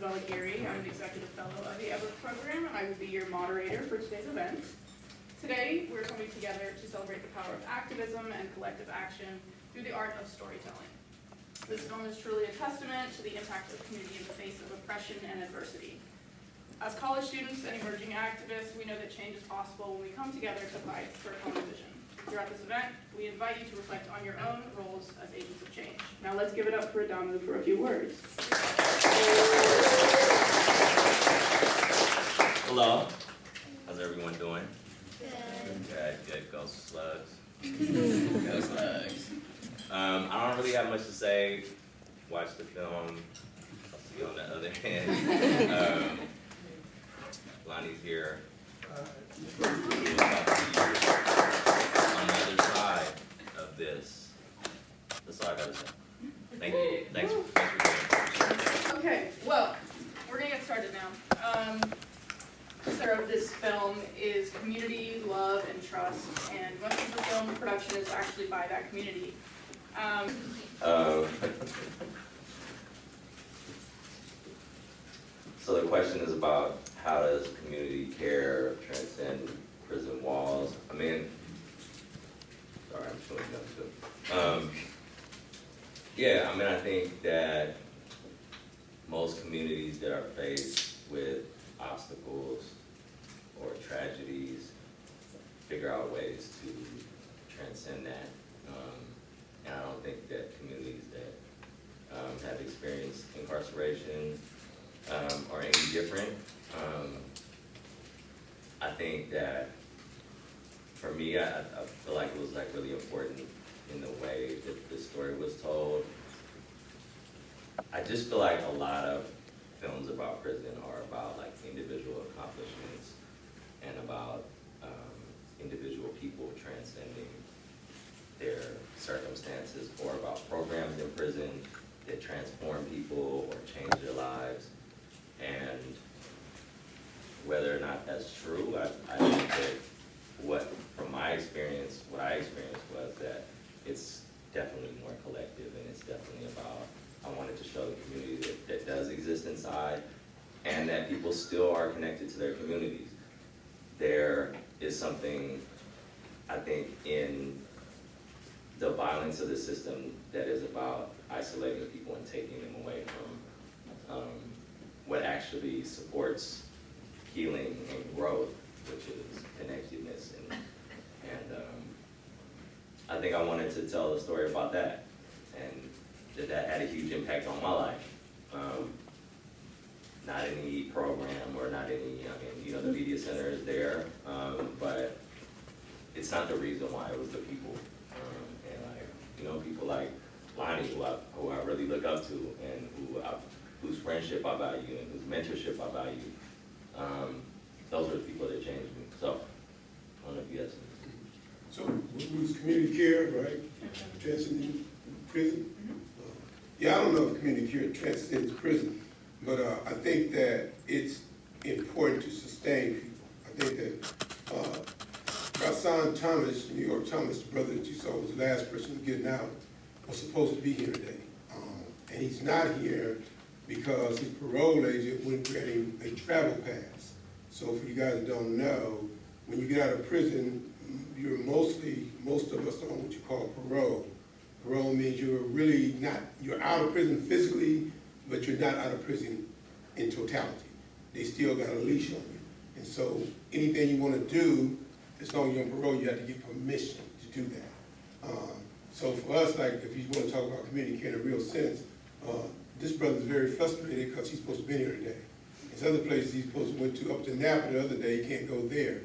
Isabella Geary. I'm an executive fellow of the Everett program, and I will be your moderator for today's event. Today, we're coming together to celebrate the power of activism and collective action through the art of storytelling. This film is truly a testament to the impact of community in the face of oppression and adversity. As college students and emerging activists, we know that change is possible when we come together to fight for a common vision. Throughout this event, we invite you to reflect on your own roles as agents of change. Now let's give it up for Adamu for a few words. Hello. How's everyone doing? Good. Good. Go Slugs. Go Slugs. I don't really have much to say. Watch the film. I'll see you on the other end. Lonnie's here. On the other side of this. That's all I gotta say. Thank you. Thanks for being here. Okay, well, we're gonna get started now. The center of this film is community, love, and trust, and most of the film production is actually by that community. So the question is about how does community care transcend prison walls? I mean, sorry, I'm showing up too. Yeah, I mean, I think that most communities that are faced with obstacles or tragedies figure out ways to transcend that. And I don't think that communities that have experienced incarceration are any different. I think that for me, I feel like it was like really important in the way that the story was told. I just feel like a lot of films about prison are about like individual accomplishments and about individual people transcending their circumstances, or about programs in prison that transform people or change their lives. And whether or not that's true, I think that from my experience, what I experienced was that it's definitely more collective, and it's definitely about, I wanted to show the community that does exist inside, and that people still are connected to their communities. There is something, I think, in the violence of the system that is about isolating people and taking them away from what actually supports healing and growth, which is connectedness. And I think I wanted to tell a story about that, and that had a huge impact on my life. Not any program or not any, I mean, you know, the media center is there, but it's not the reason why. It was the people, and like, you know, people like Lonnie, who I really look up to, and whose friendship I value and whose mentorship I value. Those are the people that changed me. So, I don't know if you guys. So, we was community care, right? Transcending prison? Yeah, I don't know if community care transcends prison, but I think that it's important to sustain people. I think that Rasan Thomas, New York Thomas, the brother that you saw was the last person getting out, was supposed to be here today. And he's not here because his parole agent wouldn't grant him a travel pass. So for you guys that don't know, when you get out of prison, you're most of us on what you call parole. Parole means you're really not, you're out of prison physically, but you're not out of prison in totality. They still got a leash on you. And so anything you want to do, as long as you're on parole, you have to get permission to do that. So for us, like, if you want to talk about community care in a real sense, this brother's very frustrated because he's supposed to be here today. There's other places he's supposed to went to, up to Napa the other day, he can't go there.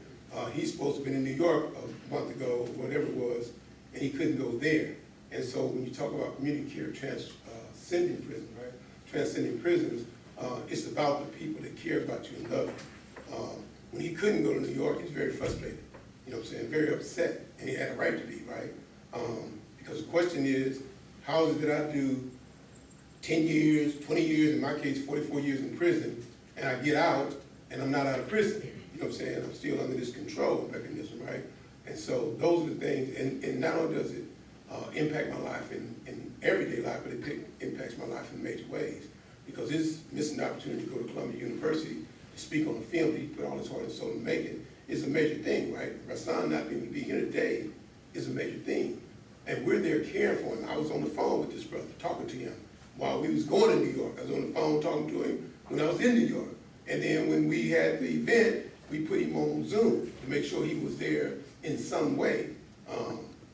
He's supposed to be in New York a month ago, whatever it was, and he couldn't go there. And so when you talk about community care transcending prison, right? Transcending prisons, it's about the people that care about you and love you. When he couldn't go to New York, he's very frustrated. You know what I'm saying? Very upset, and he had a right to be, right? Because the question is, how is it that I do 10 years, 20 years, in my case, 44 years in prison, and I get out, and I'm not out of prison? You know what I'm saying? I'm still under this control mechanism, right? And so those are the things, and not only does it impact my life in everyday life, but it impacts my life in major ways. because his missing opportunity to go to Columbia University to speak on a film that he put all his heart and soul in making is a major thing, right? Rasan not being able to be here today is a major thing. And we're there caring for him. I was on the phone with this brother, talking to him while we was going to New York. I was on the phone talking to him when I was in New York. And then when we had the event, we put him on Zoom to make sure he was there in some way.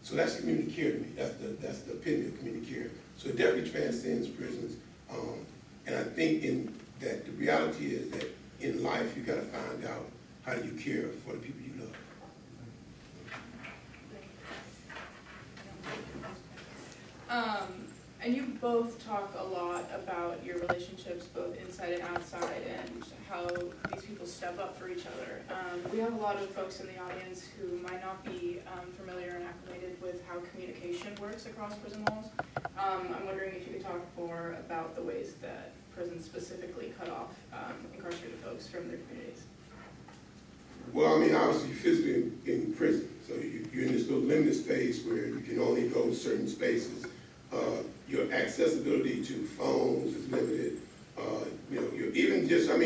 So that's community care to me. That's the epitome of community care. So it definitely transcends prisons. And I think that the reality is that in life, you gotta find out how do you care for the people you love. And you both talk a lot about your relationships, both inside and outside, and how these people step up for each other. We have a lot of folks in the audience who might not be familiar and acclimated with how communication works across prison walls. I'm wondering if you could talk more about the ways that prisons specifically cut off incarcerated folks from their communities. Well, I mean, obviously, you're physically in prison, so you're in this little limited space where you can only go to certain spaces. Your accessibility to phones is limited. You know, you're even just from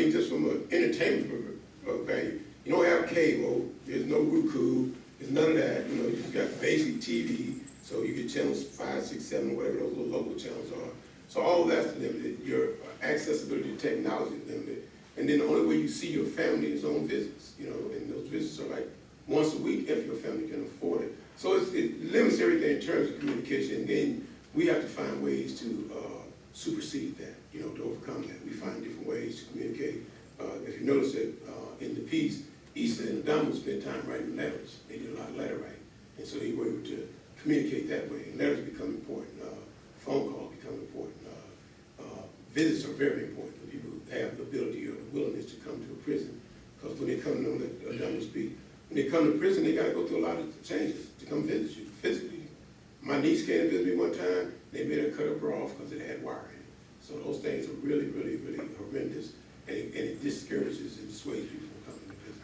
an entertainment value, you don't have cable, there's no Roku, there's none of that. You know, you've got basic TV, so you get channels 5, 6, 7, whatever those little local channels are. So all of that's limited. Your accessibility to technology is limited. And then the only way you see your family is on visits, you know, and those visits are like once a week if your family can afford it. So it limits everything in terms of communication, and then we have to find ways to supersede that, you know, to overcome that. We find different ways to communicate. If you notice that in the piece, Issa and Adamu spent time writing letters. They did a lot of letter writing. And so they were able to communicate that way. And letters become important. Phone calls become important. Visits are very important for people who have the ability or the willingness to come to a prison. Because when they come to Adamu speak, when they come to prison, they got to go through a lot of changes to come visit you physically. My niece came to visit me one time. They made her cut her bra off because it had wire in it. So those things are really, really, really horrendous, and it discourages and dissuades people from coming to prison.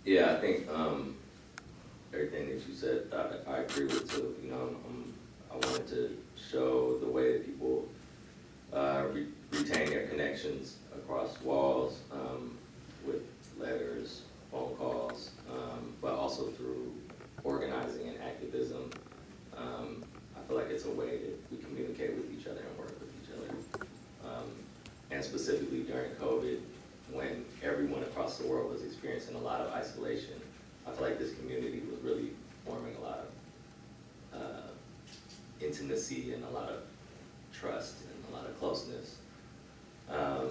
Yeah, I think everything that you said, I agree with too. You know, I wanted to show the way that people retain their connections across walls with letters, phone calls, but also through organizing and activism. I feel like it's a way that we communicate with each other and work with each other. And specifically during COVID, when everyone across the world was experiencing a lot of isolation, I feel like this community was really forming a lot of intimacy and a lot of trust and a lot of closeness. I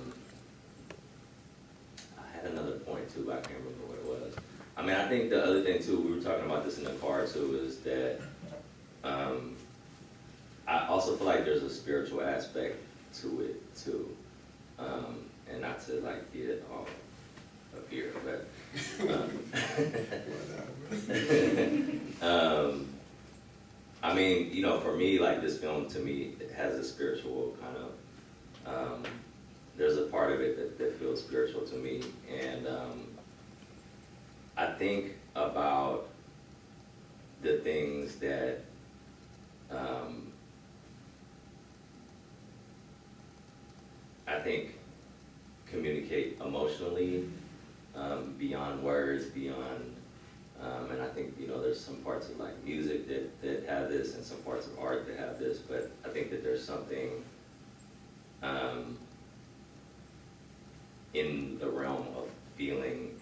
had another point too, but I can't remember what it was. I mean, I think the other thing too, we were talking about this in the car too, is that I also feel like there's a spiritual aspect to it too. And not to like get all up here, but I mean, you know, for me, like this film to me, it has a spiritual kind of, there's a part of it that feels spiritual to me. And I think about the things that I think communicate emotionally beyond words, beyond, and I think, you know, there's some parts of like music that have this and some parts of art that have this, but I think that there's something in the realm of feeling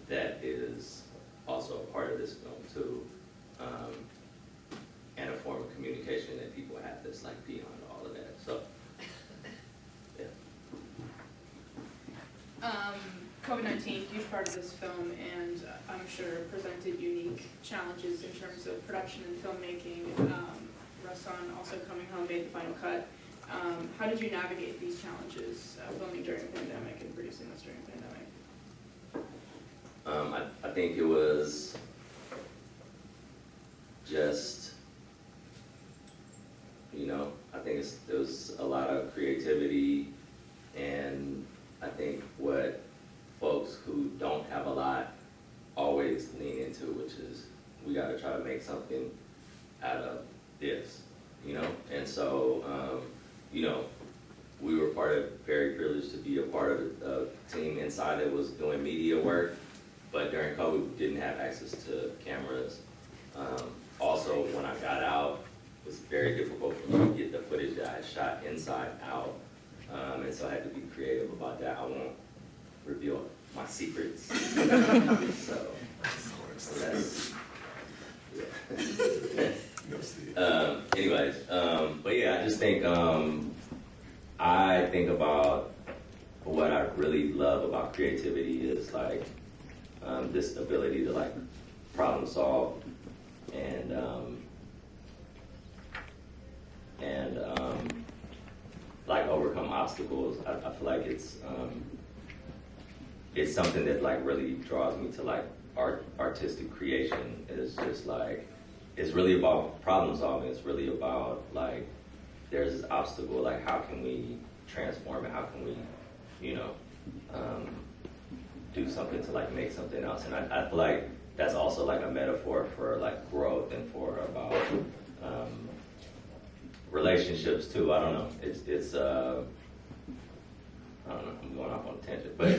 that is also a part of this film too, and a form of communication that people have that's like beyond all of that, so. COVID-19, huge part of this film, and I'm sure presented unique challenges in terms of production and filmmaking. Rasan also coming home made the final cut. How did you navigate these challenges filming during the pandemic and producing this during the pandemic? I think it was just, you know, I think there was a lot of creativity, and I think what folks who don't have a lot always lean into, which is we got to try to make something And so, you know, we were very privileged to be a part of a team inside that was doing media work, but during COVID, we didn't have access to cameras. Also, when I got out, it was very difficult for me to get the footage that I shot inside out. And so I had to be creative about that. I won't reveal my secrets. So that's, yeah. Anyways, but yeah, I just think, I think about what I really love about creativity is like, this ability to like problem solve and like overcome obstacles. I feel like it's something that like really draws me to like artistic creation. It's just like, it's really about problem solving. It's really about like, there's this obstacle, like how can we transform it? How can we, you know, do something to like make something else? And I feel like that's also like a metaphor for like growth and for about relationships too. I don't know. It's I don't know. I'm going off on a tangent, but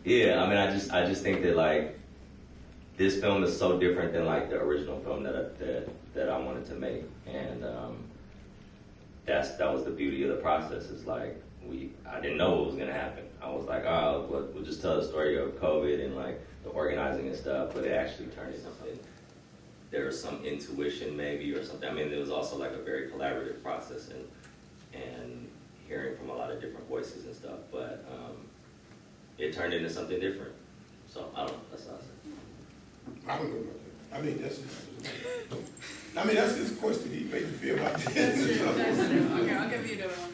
yeah. I mean, I just think that like this film is so different than like the original film that I wanted to make, and that was the beauty of the process. Is like I didn't know what was gonna happen. I was like, oh, we'll just tell the story of COVID and like the organizing and stuff, but it actually turned into something. There was some intuition maybe or something. I mean, it was also like a very collaborative process and hearing from a lot of different voices and stuff, but it turned into something different. So I don't know, that's awesome. I don't know about that. I mean, that's his question. He made me feel about this. That's true. Okay, I'll give you the one.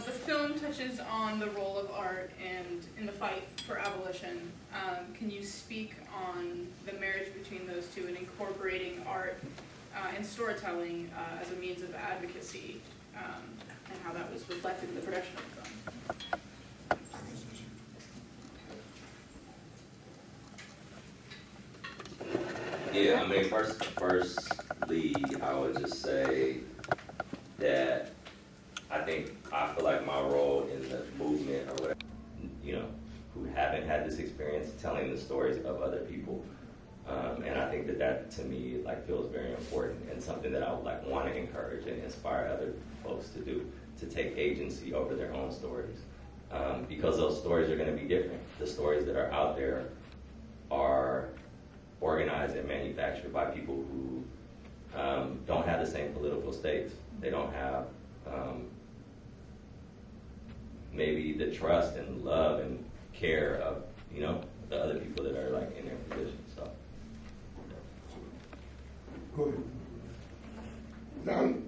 The film touches on the role of art and in the fight for abolition. Can you speak on the marriage between those two and incorporating art and storytelling as a means of advocacy, and how that was reflected in the production of the film? Yeah, I mean, firstly, I would just say that I feel like my role in the movement or whatever, you know, who haven't had this experience, telling the stories of other people, and I think that to me like feels very important and something that I would like want to encourage and inspire other folks to do, to take agency over their own stories, because those stories are going to be different. The stories that are out there are organized and manufactured by people who don't have the same political stakes. They don't have maybe the trust and love and care of, you know, the other people that are like in their position. So. Go ahead. Don,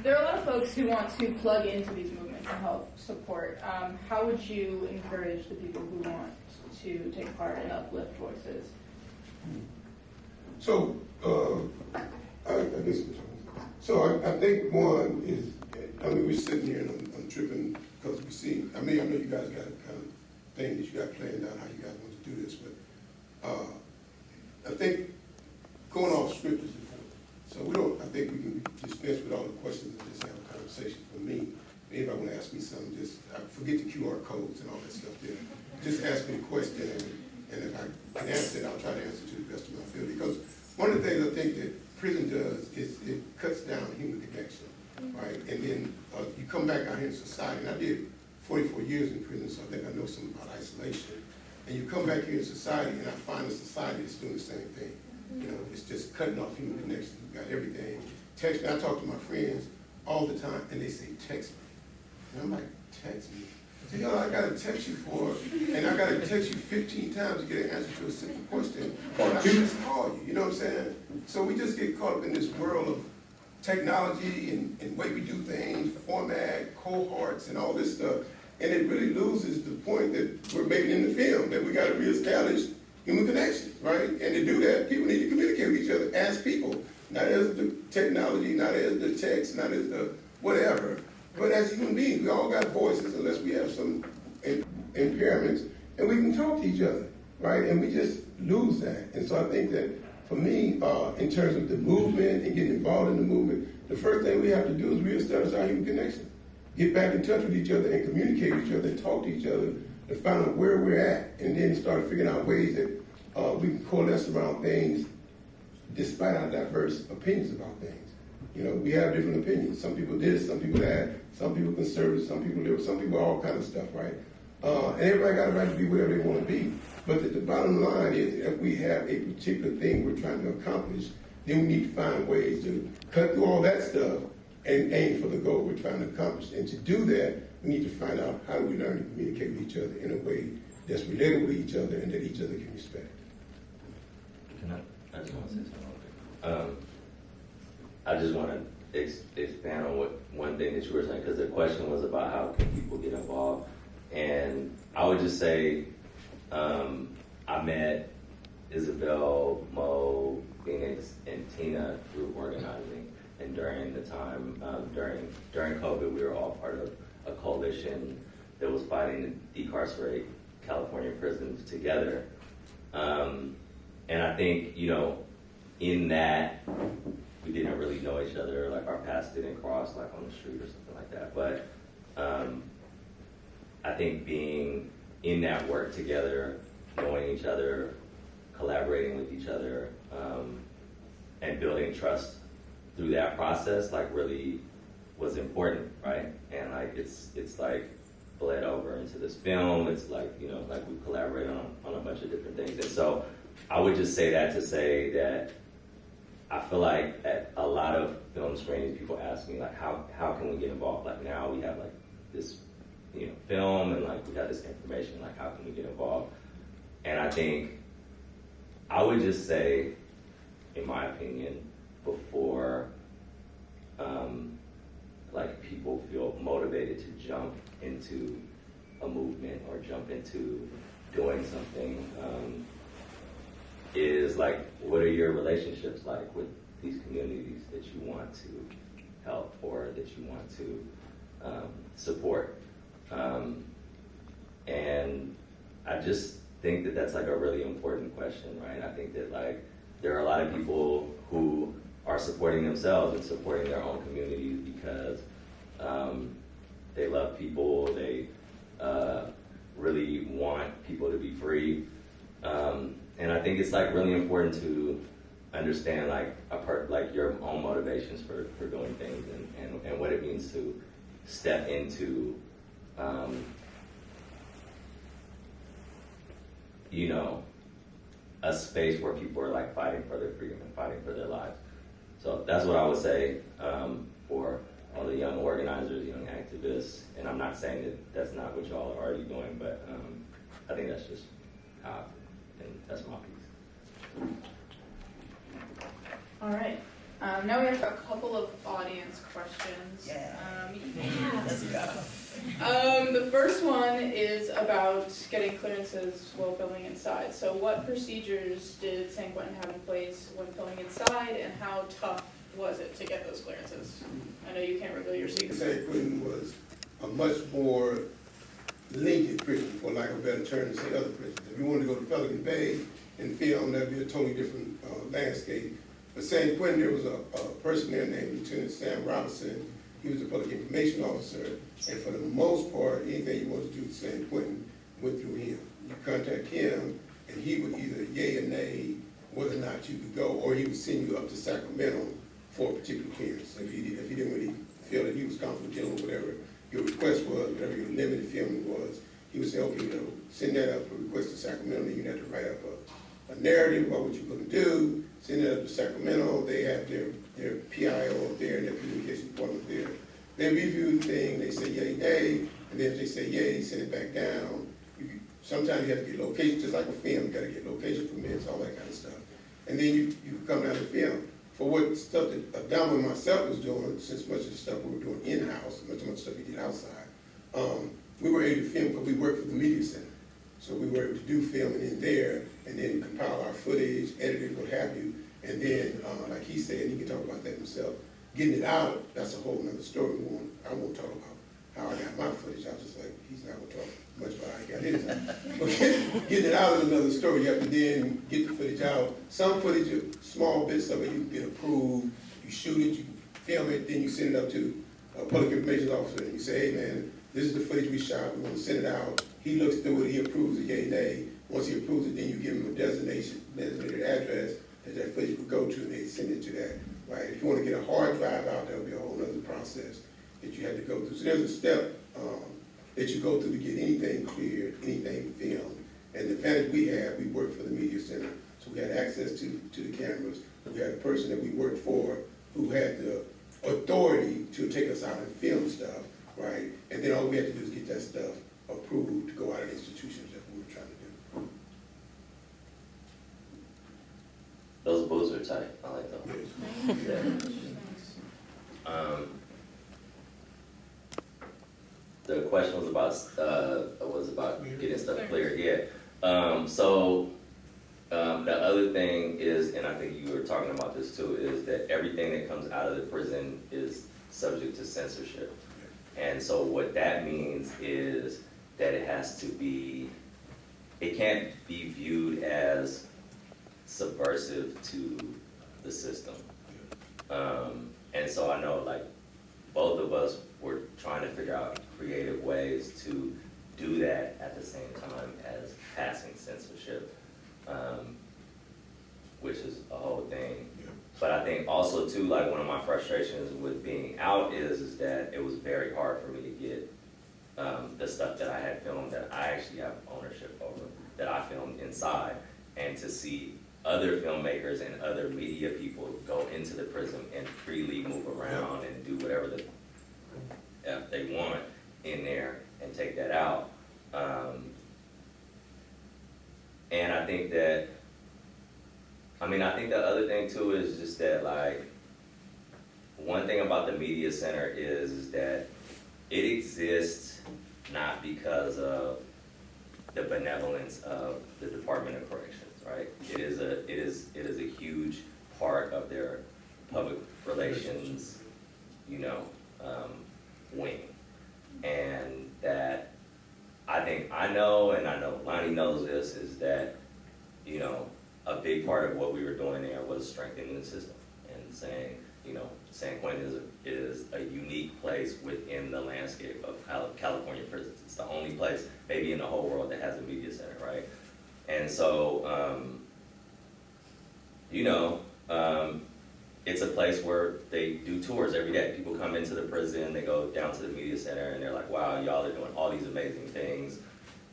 There are a lot of folks who want to plug into these movements and help support. How would you encourage the people who want to take part and uplift voices? So, I think one is, I mean, we're sitting here and I'm tripping because we see, I know you guys got a kind of thing that you got planned out, how you guys want to do this, but I think going off script is important. So I think we can dispense with all the questions and just have a conversation. For me, if I want to ask me something, just forget the QR codes and all that stuff there. Just ask me the question, and if I can answer it, I'll try to answer it to the best of my ability. Because one of the things I think that prison does is it cuts down human connection, right? And then you come back out here in society, and I did 44 years in prison, so I think I know something about isolation. And you come back here in society, and I find a society that's doing the same thing. You know, it's just cutting off human connection. We've got everything. Text me. I talk to my friends all the time, and they say, text me. And I'm like, text me? So, I got to text you and I got to text you 15 times to get an answer to a simple question, or I can just call you, you know what I'm saying? So we just get caught up in this world of technology and way we do things, format, cohorts, and all this stuff, and it really loses the point that we're making in the film, that we got to reestablish human connections, right? And to do that, people need to communicate with each other as people, not as the technology, not as the text, not as the whatever, but as human beings. We all got voices unless we have some impairments, and we can talk to each other, right? And we just lose that. And so I think that for me, in terms of the movement and getting involved in the movement, the first thing we have to do is reestablish our human connection. Get back in touch with each other and communicate with each other and talk to each other to find out where we're at, and then start figuring out ways that we can coalesce around things despite our diverse opinions about things. You know, we have different opinions. Some people this, some people that, some people conservative, some people liberal, some people all kind of stuff, right? And everybody got a right to be whatever they want to be. But the bottom line is, if we have a particular thing we're trying to accomplish, then we need to find ways to cut through all that stuff and aim for the goal we're trying to accomplish. And to do that, we need to find out how do we learn to communicate with each other in a way that's relatable to each other and that each other can respect. Can I just want to say something. I just want to expand on one thing that you were saying, because the question was about how can people get involved. And I would just say, I met Isabel, Mo, Phoenix, and Tina through organizing. And during the time, during COVID, we were all part of a coalition that was fighting to decarcerate California prisons together. And I think, you know, in that, we didn't really know each other, like our paths didn't cross like on the street or something like that. But I think being in that work together, knowing each other, collaborating with each other, and building trust through that process, like really was important, right? And like it's like bled over into this film. It's like, you know, like we collaborate on a bunch of different things. And so I would just say that to say that I feel like at a lot of film screenings, people ask me like, how can we get involved? Like now we have like this, you know, film and like we got this information, like how can we get involved? And I think I would just say, in my opinion, before like people feel motivated to jump into a movement or jump into doing something, is like, what are your relationships like with these communities that you want to help or that you want to support? And I just think that that's like a really important question, right? I think that like there are a lot of people who are supporting themselves and supporting their own communities because they love people, they really want people to be free. And I think it's like really important to understand like like your own motivations for doing things and what it means to step into you know, a space where people are like fighting for their freedom and fighting for their lives. So that's what I would say for all the young organizers, young activists. And I'm not saying that that's not what y'all are already doing, but I think that's just how I feel. And that's my piece. All right. Now we have a couple of audience questions. Let's go. The first one is about getting clearances while filming inside. So what procedures did San Quentin have in place when filming inside, and how tough was it to get those clearances? I know you can't reveal your secrets. San Quentin was a much more lenient prison, for lack of a better term, than say other prisons. If you wanted to go to Pelican Bay and film, that'd be a totally different landscape. But San Quentin, there was a person there named Lieutenant Sam Robinson. He was a public information officer, and for the most part, anything you wanted to do with San Quentin went through him. You contact him, and he would either yay or nay whether or not you could go, or he would send you up to Sacramento for a particular clearance. If he didn't really feel that he was comfortable dealing with whatever your request was, whatever your limited filming was, he would say, okay, you know, send that up, a request to Sacramento, and you have to write up a narrative about what you're going to do, send it up to Sacramento. They have their PIO up there and their communication department there. They review the thing, they say yay, nay, and then if they say yay, send it back down. Sometimes you have to get locations, just like a film, you got to get location permits, all that kind of stuff. And then you come down to film. For what stuff that Adamo and myself was doing, since much of the stuff we were doing in-house, much of the stuff we did outside, we were able to film because we worked for the Media Center. So we were able to do filming in there and then compile our footage, edit it, what have you. And then, like he said, he can talk about that himself, getting it out, that's a whole nother story. I won't talk about how I got my footage. I was just like, he's not going to talk much ahead of time. But getting it out is another story. You have to then get the footage out. Some footage, small bits of it, you can get approved. You shoot it, you film it, then you send it up to a public information officer, and you say, hey man, this is the footage we shot. We want to send it out. He looks through it. He approves it, yay, nay. Once he approves it, then you give him a designated address that footage would go to, and they send it to that. Right? If you want to get a hard drive out, that would be a whole other process that you had to go through. So there's a step that you go through to get anything cleared, anything filmed. And the advantage we had, we worked for the media center, so we had access to the cameras. We had a person that we worked for who had the authority to take us out and film stuff, right? And then all we had to do is get that stuff approved to go out of institutions that we were trying to do. Those booths are tight. I like those. Yes. Yeah. The question was about getting stuff cleared. Yeah. The other thing is, and I think you were talking about this too, is that everything that comes out of the prison is subject to censorship. And so what that means is that it has to be, it can't be viewed as subversive to the system. And so I know, like, both of us were trying to figure out creative ways to do that at the same time as passing censorship, which is a whole thing. Yeah. But I think also too, like, one of my frustrations with being out is that it was very hard for me to get the stuff that I had filmed that I actually have ownership over, that I filmed inside, and to see other filmmakers and other media people go into the prison and freely move around and do whatever the F they want in there and take that out. And I think that, I think the other thing too is just that, like, one thing about the media center is that it exists not because of the benevolence of the Department of Corrections, right? It is a huge part of their public relations, wing. And that I know Lonnie knows this, is that, a big part of what we were doing there was strengthening the system and saying, San Quentin is a unique place within the landscape of California prisons. It's the only place, maybe in the whole world, that has a media center, right? And so, it's a place where they do tours every day. People come into the prison, they go down to the media center, and they're like, wow, y'all are doing all these amazing things.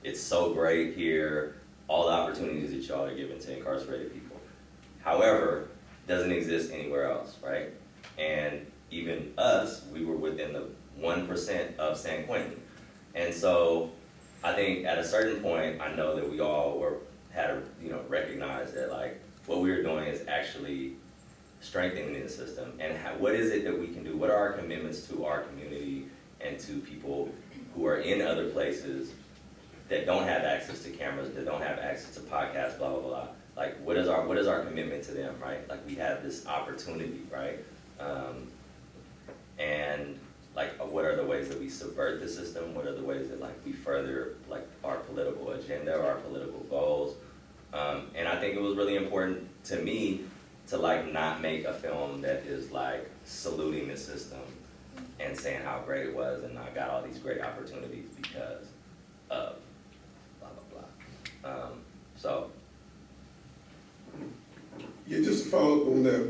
It's so great here, all the opportunities that y'all are giving to incarcerated people. However, it doesn't exist anywhere else, right? And even us, we were within the 1% of San Quentin. And so I think at a certain point, I know that we all recognized that, like, what we were doing is actually strengthening the system. And what is it that we can do? What are our commitments to our community and to people who are in other places that don't have access to cameras, that don't have access to podcasts, blah, blah, blah. Like, what is our commitment to them, right? Like, we have this opportunity, right? And, like, what are the ways that we subvert the system? What are the ways that, like, we further, like, our political agenda or our political goals? And I think it was really important to me to, like, not make a film that is, like, saluting the system and saying how great it was and I got all these great opportunities because of blah, blah, blah. Yeah, just to follow up on that,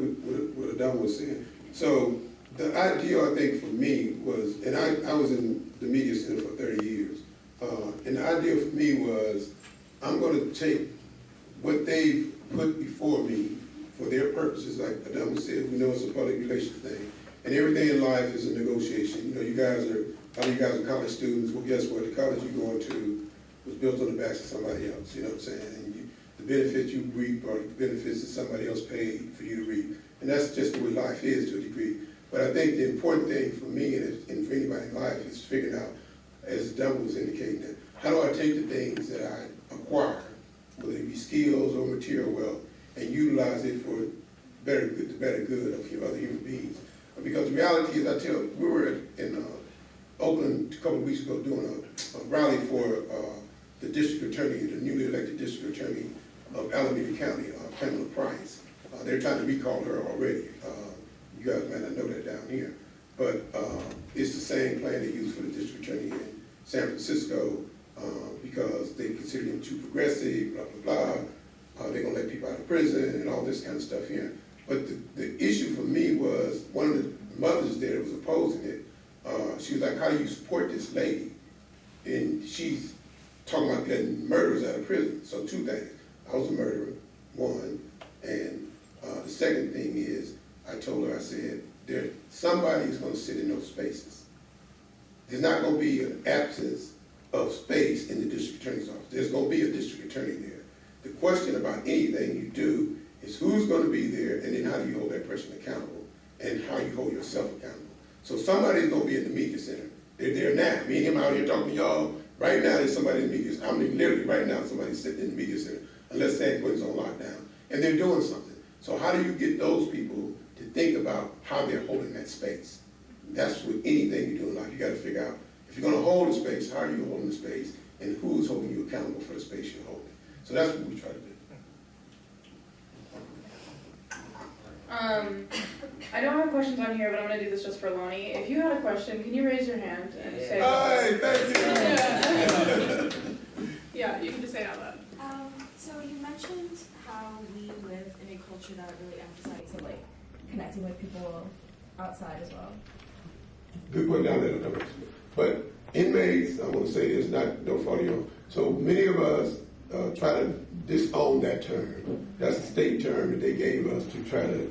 what Adam was saying. So the idea, I think, for me was, and I was in the media center for 30 years, and the idea for me was, I'm going to take what they've put before me for their purposes, like Adam said, we know it's a public relations thing, and everything in life is a negotiation. A lot of you guys are college students. Well, guess what? The college you're going to was built on the backs of somebody else, you know what I'm saying? And the benefits you reap are the benefits that somebody else paid for you to reap. And that's just the way life is to a degree. But I think the important thing for me and for anybody in life is figuring out, as Dumbo was indicating, that how do I take the things that I acquire, whether it be skills or material wealth, and utilize it for the better good of other human beings. Because the reality is, we were in Oakland a couple of weeks ago doing a rally for the district attorney, the newly elected district attorney of Alameda County, Pamela Price. They're trying to recall her already. You guys might not know that down here. But it's the same plan they use for the district attorney in San Francisco because they consider him too progressive, blah, blah, blah. They're gonna let people out of prison and all this kind of stuff here. But the issue for me was one of the mothers there was opposing it. She was like, how do you support this lady? And she's talking about letting murderers out of prison. So two things. I was a murderer, one. And the second thing is, I told her, I said, somebody is gonna sit in those spaces. There's not gonna be an absence of space in the district attorney's office. There's gonna be a district attorney there. The question about anything you do is who's gonna be there, and then how do you hold that person accountable, and how you hold yourself accountable. So somebody's gonna be in the media center. They're there now. Me and him out here talking to y'all. Right now, there's somebody in the media center. I mean, literally, right now, somebody's sitting in the media center, unless San Quentin's on lockdown. And they're doing something. So how do you get those people to think about how they're holding that space? That's with anything you do in life. You gotta figure out, if you're gonna hold a space, how are you holding the space, and who's holding you accountable for the space you're holding? So that's what we try to do. I don't have questions on here, but I'm going to do this just for Lonnie. If you had a question, can you raise your hand and say it? Hi, thank you. Yeah, you can just say it out loud. So you mentioned how we live in a culture that really emphasizes like connecting with people outside as well. Good point down there. But inmates, I want to say this, no fault of your own. So many of us try to disown that term. That's a state term that they gave us to try to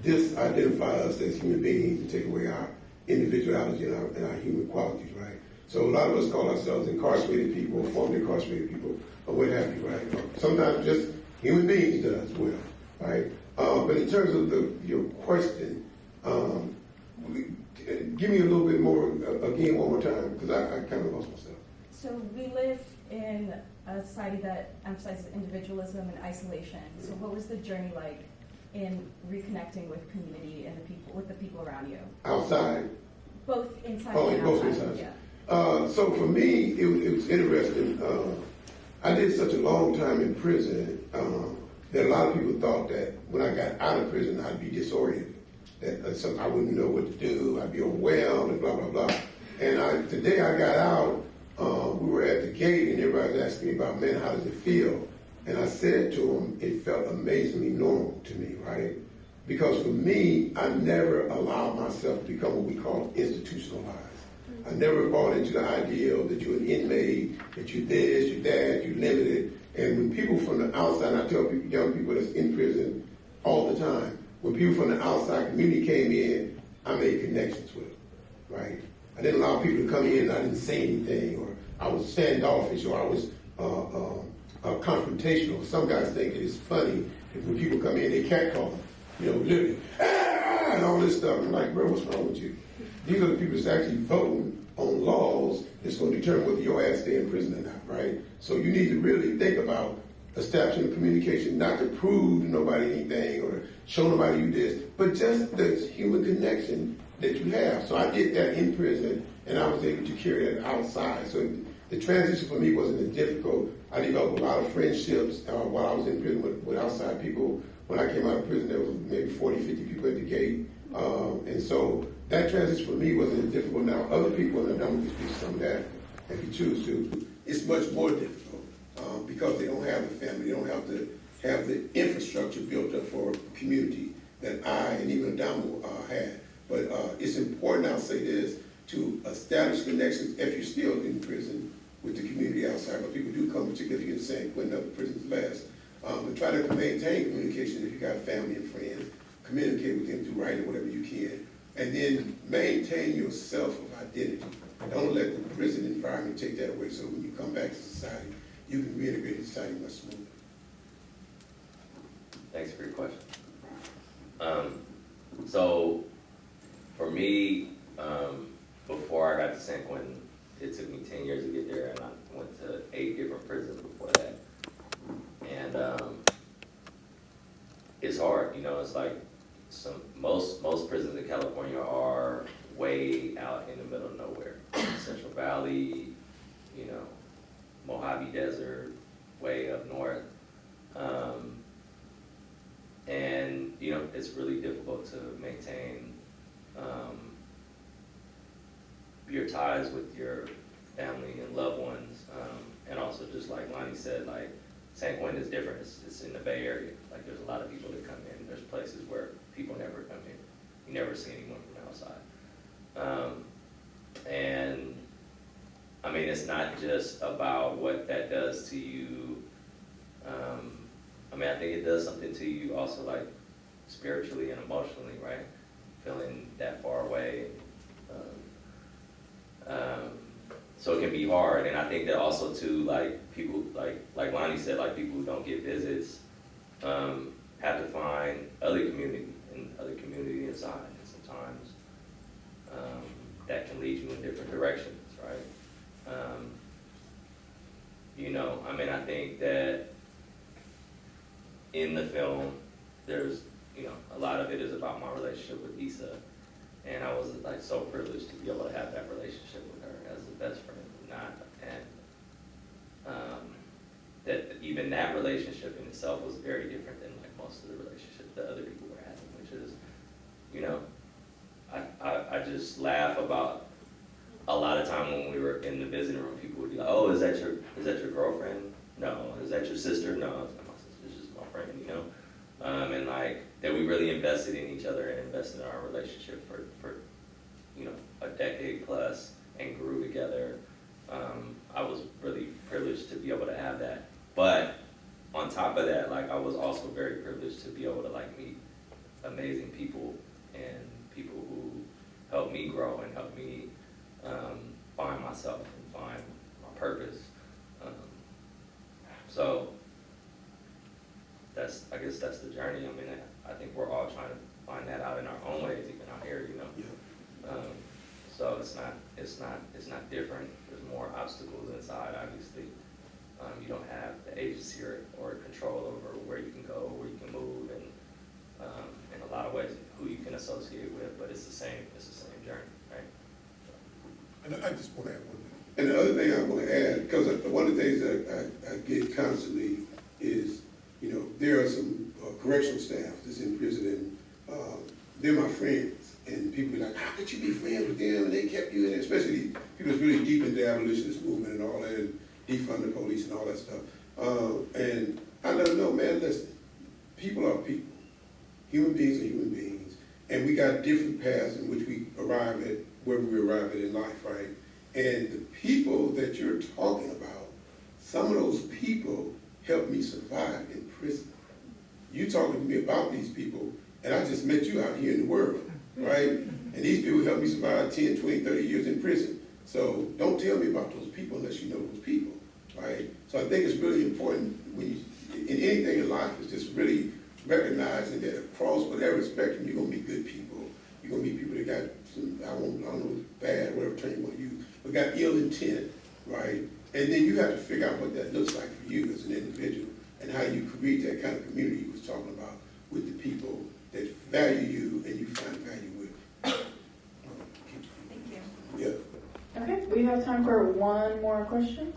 disidentify us as human beings and take away our individuality and our human qualities, right? So a lot of us call ourselves incarcerated people, formerly incarcerated people, or what have you, right? Sometimes just human beings do as well, right? But in terms of your question, give me a little bit more, again, one more time, because I kind of lost myself. So we live in a society that emphasizes individualism and isolation. So what was the journey like in reconnecting with community and with the people around you? Outside? Both inside Oh, and both outside. inside. Yeah. So for me, it was interesting. I did such a long time in prison that a lot of people thought that when I got out of prison, I'd be disoriented, that I wouldn't know what to do, I'd be overwhelmed, and blah, blah, blah. And the day I got out, we were at the gate, and everybody was asking me about, man, how does it feel? And I said to them, it felt amazingly normal to me, right? Because for me, I never allowed myself to become what we call institutionalized. I never bought into the idea that you're an inmate, that you're this, you're that, you're limited. And when people from the outside, I tell people, young people that's in prison all the time, when people from the outside community came in, I made connections with them, right? I didn't allow people to come in and I didn't say anything, or I was standoffish, or I was confrontational. Some guys think it is funny if when people come in, they catcall them, literally, and all this stuff. I'm like, bro, what's wrong with you? These are the people that's actually voting on laws that's going to determine whether your ass stay in prison or not, right? So you need to really think about establishing a communication, not to prove to nobody anything or show nobody you this, but just the human connection that you have. So I did that in prison, and I was able to carry that outside. So the transition for me wasn't as difficult. I developed a lot of friendships while I was in prison with outside people. When I came out of prison, there was maybe 40, 50 people at the gate. And so that transition for me wasn't as difficult. Now, other people, and I'm going to speak to some of that if you choose to, it's much more difficult because they don't have the family, they don't have the infrastructure built up for a community that I and even Adamo had. But it's important, I'll say this, to establish connections if you're still in prison with the community outside. But people do come, particularly if you're in San Quentin, other prisons less. But try to maintain communication if you got family and friends. Communicate with them through writing, whatever you can. And then maintain your self of identity. Don't let the prison environment take that away, so when you come back to society, you can reintegrate in society much smoother. Thanks for your question. So for me, before I got to San Quentin, it took me 10 years to get there, and I went to 8 different prisons before that. And it's hard, it's like most prisons in California are way out in the middle of nowhere. Central Valley, Mojave Mojave Desert, way up north. And, you know, it's really difficult to maintain your ties with your family and loved ones. And also, just like Lonnie said, like, San Quentin is different. It's in the Bay Area. Like, there's a lot of people that come in. There's places where people never come in. You never see anyone from outside. And I mean, it's not just about what that does to you. I mean, I think it does something to you also, like, spiritually and emotionally, right? Feeling that far away. So it can be hard. And I think that also, too, like, people, like Lonnie said, like, people who don't get visits have to find other community inside. And sometimes that can lead you in different directions, right? You know, I mean, I think that in the film, there's, you know, a lot of it is about my relationship with Issa, and I was, like, so privileged to be able to have that relationship with her as a best friend, that even that relationship in itself was very different than, like, most of the relationships that other people were having, which is, you know, I just laugh about a lot of time when we were in the visiting room, people would be like, "Oh, is that your girlfriend? No. Is that your sister? No, it's not my sister. It's just my friend," you know. And like that, we really invested in each other and invested in our relationship for you know, a decade plus, and grew together. I was really privileged to be able to have that. But on top of that, like, I was also very privileged to be able to, like, meet amazing people and people who helped me grow and helped me find myself and find my purpose. So I guess that's the journey. I mean, I think we're all trying to find that out in our own ways, even out here, you know. Yeah. So it's not different. There's more obstacles inside, obviously. You don't have the agency or control over where you can go, where you can move, and in a lot of ways who you can associate with. But it's the same journey, right? And I just want to add one thing. And the other thing I want to add, because one of the things that I get constantly is, you know, there are some correctional staff that's in prison, and they're my friends. And people be like, "How could you be friends with them?" And they kept you in there, especially people that's really deep into the abolitionist movement and all that, and defund the police and all that stuff. And I let them know, man, listen, people are people. Human beings are human beings. And we got different paths in which we arrive at where we arrive at in life, right? And the people that you're talking about, some of those people helped me survive in prison. You talking to me about these people, and I just met you out here in the world, right? And these people helped me survive 10, 20, 30 years in prison. So don't tell me about those people unless you know those people, right? So I think it's really important when you, in anything in life, is just really recognizing that across whatever spectrum, you're gonna meet good people. You're gonna meet people that got some, I don't know, bad, whatever term you wanna use, but got ill intent, right? And then you have to figure out what that looks like for you as an individual and how you create that kind of community you was talking about with the people that value you and you find value with. Thank you. Yeah. Okay, we have time for one more question.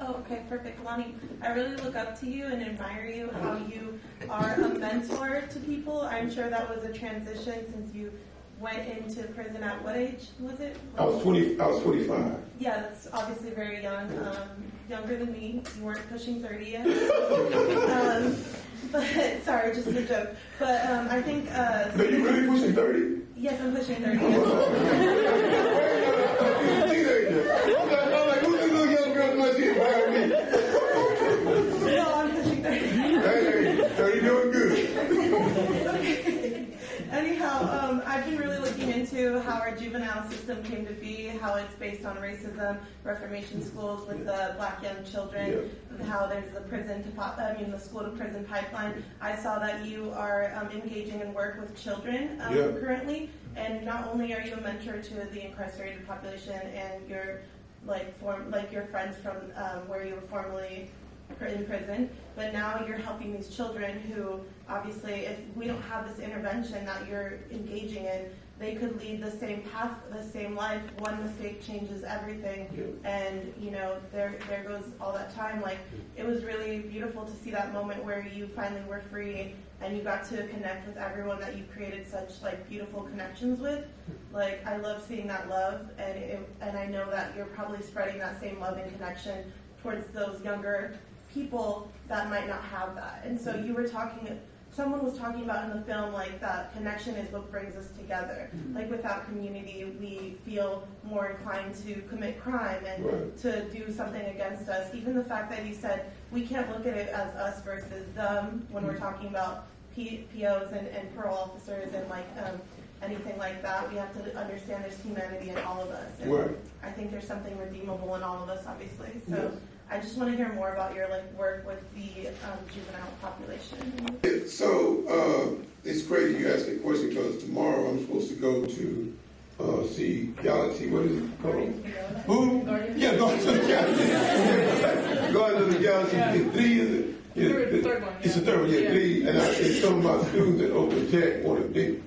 Oh, okay, perfect. Lonnie, I really look up to you and admire you, how you are a mentor to people. I'm sure that was a transition since you went into prison at what age was it? I was 25. Yeah, that's obviously very young, younger than me. You weren't pushing 30 yet. But, sorry, just a joke. But I think... No, you really pushing 30? Yes, I'm pushing 30. I'm like, who's this little young girl much here behind me? No, I'm pushing 30. Hey, 30 doing good. Anyhow, I've been really looking into how our juvenile system came to be, how it's based on racism, reformation schools with the black young children, and how there's the the school to prison pipeline. I saw that you are engaging in work with children currently, and not only are you a mentor to the incarcerated population and your your friends from where you were formerly in prison, but now you're helping these children who, obviously, if we don't have this intervention that you're engaging in, they could lead the same path, the same life. One mistake changes everything, and there goes all that time. Like, it was really beautiful to see that moment where you finally were free and you got to connect with everyone that you created such like beautiful connections with. Like, I love seeing that love, and I know that you're probably spreading that same love and connection towards those younger people that might not have that. And so you were talking. Someone was talking about in the film, like, that connection is what brings us together. Like, without community, we feel more inclined to commit crime and to do something against us. Even the fact that you said we can't look at it as us versus them when we're talking about POs and parole officers and like anything like that. We have to understand there's humanity in all of us. And I think there's something redeemable in all of us, obviously. So. I just want to hear more about your work with the juvenile population. So it's crazy you asked that question because tomorrow I'm supposed to go to see Galaxy. What is it called? Who? Yeah, going to the Galaxy. Going to the Galaxy 3, is it? Yeah, the third one. It's the third one, yeah. 3. And some of my students at Open Tech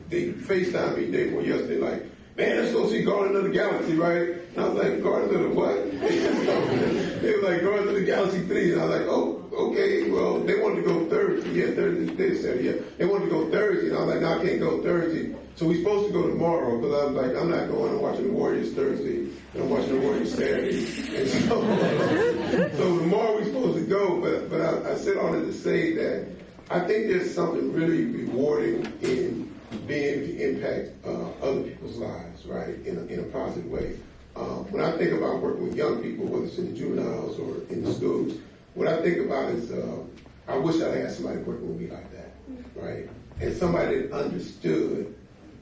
they FaceTime me day before yesterday, like, man, let's go see Guardians of the Galaxy, right? And I was like, Guardians of the what? They were like, Guardians of the Galaxy 3. And I was like, oh, okay, well, they wanted to go Thursday. Yeah, Thursday, they said, yeah. They wanted to go Thursday. And I was like, no, I can't go Thursday. So we're supposed to go tomorrow, because I was like, I'm not going. I'm watching the Warriors Thursday, and I'm watching the Warriors Saturday. And so tomorrow we're supposed to go, but I said all that to say that I think there's something really rewarding in being able to impact other people's lives, right, in a positive way. When I think about working with young people, whether it's in the juveniles or in the schools, what I think about is I wish I had somebody working with me like that, right, and somebody that understood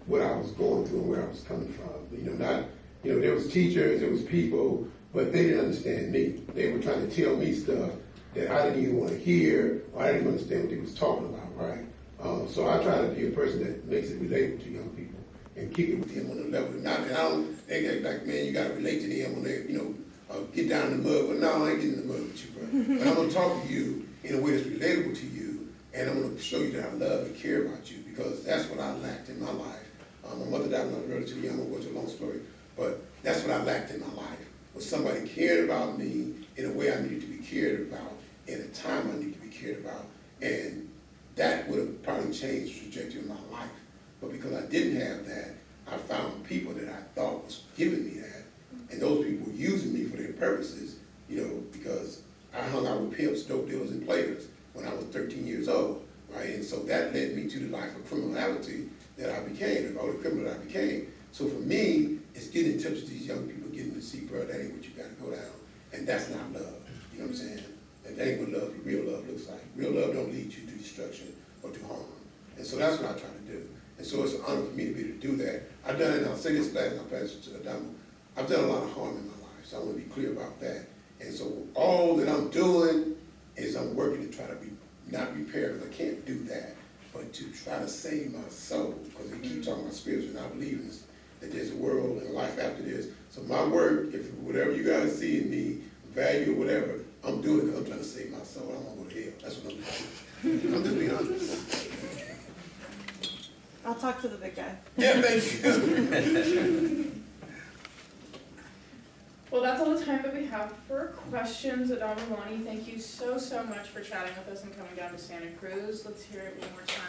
what I was going through and where I was coming from. There was teachers, there was people, but they didn't understand me. They were trying to tell me stuff that I didn't even want to hear, or I didn't understand what they was talking about, right? So I try to be a person that makes it relatable to young people and kick it with them on the level. Not that I don't, they get like, man, you got to relate to them when they, get down in the mud. Well, no, I ain't getting in the mud with you, bro. But I'm going to talk to you in a way that's relatable to you, and I'm going to show you that I love and care about you, because that's what I lacked in my life. My mother died when I was relatively young. I'm going to go to a long story. But that's what I lacked in my life, was somebody cared about me in a way I needed to be cared about, in a time I needed to be cared about. And that would have probably changed the trajectory of my life. But because I didn't have that, I found people that I thought was giving me that. And those people were using me for their purposes, because I hung out with pimps, dope dealers, and players when I was 13 years old, right? And so that led me to the life of criminality that I became, or the criminal that I became. So for me, it's getting in touch with these young people, getting to see, bro, that ain't what you got to go down. And that's not love, you know what I'm saying? And that ain't what love, real love looks like. Real love don't lead you to destruction or to harm. And so that's what I try to do. And so it's an honor for me to be able to do that. I've done it, and I'll say this last, and I'll pass it to Adamo. I've done a lot of harm in my life, so I want to be clear about that. And so all that I'm doing is I'm working to try to not repair, because I can't do that, but to try to save my soul, because they keep talking about spiritual, and I believe in this, that there's a world and a life after this. So my work, if whatever you guys see in me, value or whatever, I'm doing it because I'm trying to save my soul. I don't want to go to hell. That's what I'm doing. I'm just being honest. I'll talk to the big guy. Yeah, thank you. Well, that's all the time that we have for questions. Adamo Lonnie, thank you so much for chatting with us and coming down to Santa Cruz. Let's hear it one more time.